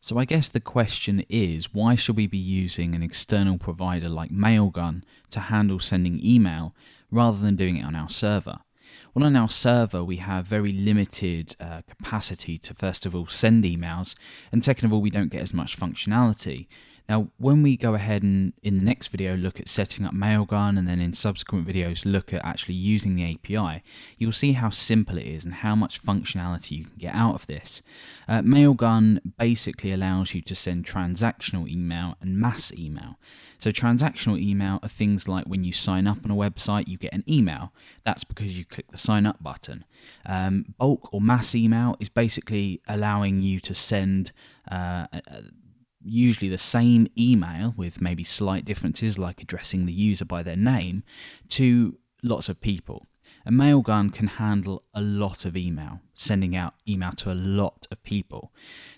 So I guess the question is, why should we be using an external provider like Mailgun to handle sending email rather than doing it on our server? Well, on our server, we have very limited capacity to, first of all, send emails, and second of all, we don't get as much functionality. Now, when we go ahead and in the next video look at setting up Mailgun, and then in subsequent videos look at actually using the API, you'll see how simple it is and how much functionality you can get out of this. Mailgun basically allows you to send transactional email and mass email. So transactional email are things like when you sign up on a website, you get an email. That's because you click the sign up button. Bulk or mass email is basically allowing you to send usually the same email with maybe slight differences, like addressing the user by their name, to lots of people. A Mailgun can handle a lot of email, sending out email to a lot of people.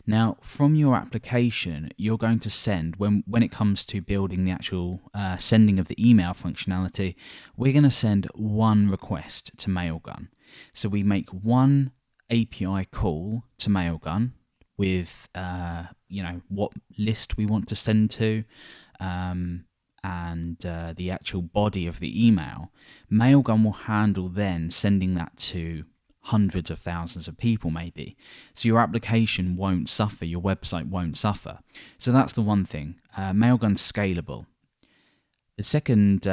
Now, from your application, you're going to send, when it comes to building the actual sending of the email functionality, we're going to send one request to Mailgun. So we make one API call to Mailgun with what list we want to send to, and the actual body of the email. Mailgun will handle then sending that to hundreds of thousands of people maybe. So your application won't suffer, your website won't suffer. So that's the one thing. Mailgun's scalable. The second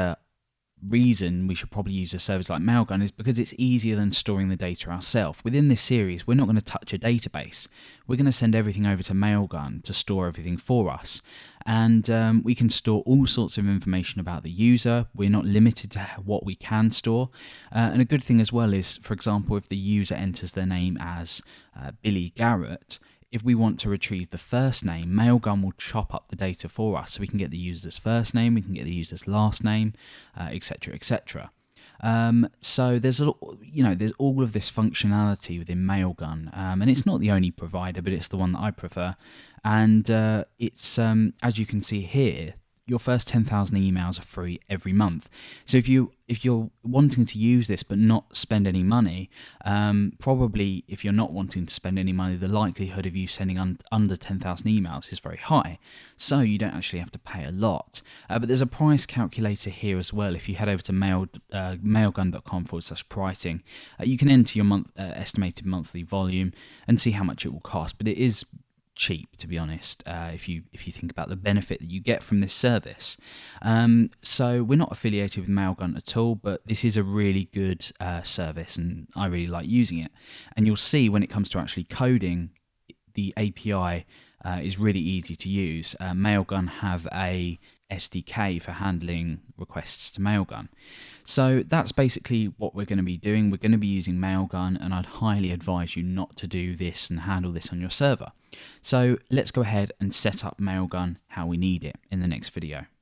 reason we should probably use a service like Mailgun is because it's easier than storing the data ourselves. Within this series, we're not going to touch a database. We're going to send everything over to Mailgun to store everything for us. And we can store all sorts of information about the user. We're not limited to what we can store. And a good thing as well is, for example, if the user enters their name as Billy Garrett, if we want to retrieve the first name, Mailgun will chop up the data for us. So we can get the user's first name, we can get the user's last name, etc., etc. So there's there's all of this functionality within Mailgun, and it's not the only provider, but it's the one that I prefer. And it's as you can see here, your first 10,000 emails are free every month. So if you're wanting to use this but not spend any money, probably if you're not wanting to spend any money, the likelihood of you sending under 10,000 emails is very high. So you don't actually have to pay a lot. But there's a price calculator here as well. If you head over to mailgun.com/pricing, you can enter your estimated monthly volume and see how much it will cost. But it is cheap, to be honest, if you think about the benefit that you get from this service. So we're not affiliated with Mailgun at all, but this is a really good service and I really like using it. And you'll see when it comes to actually coding, the API is really easy to use. Mailgun have a SDK for handling requests to Mailgun. So that's basically what we're going to be doing. We're going to be using Mailgun, and I'd highly advise you not to do this and handle this on your server. So let's go ahead and set up Mailgun how we need it in the next video.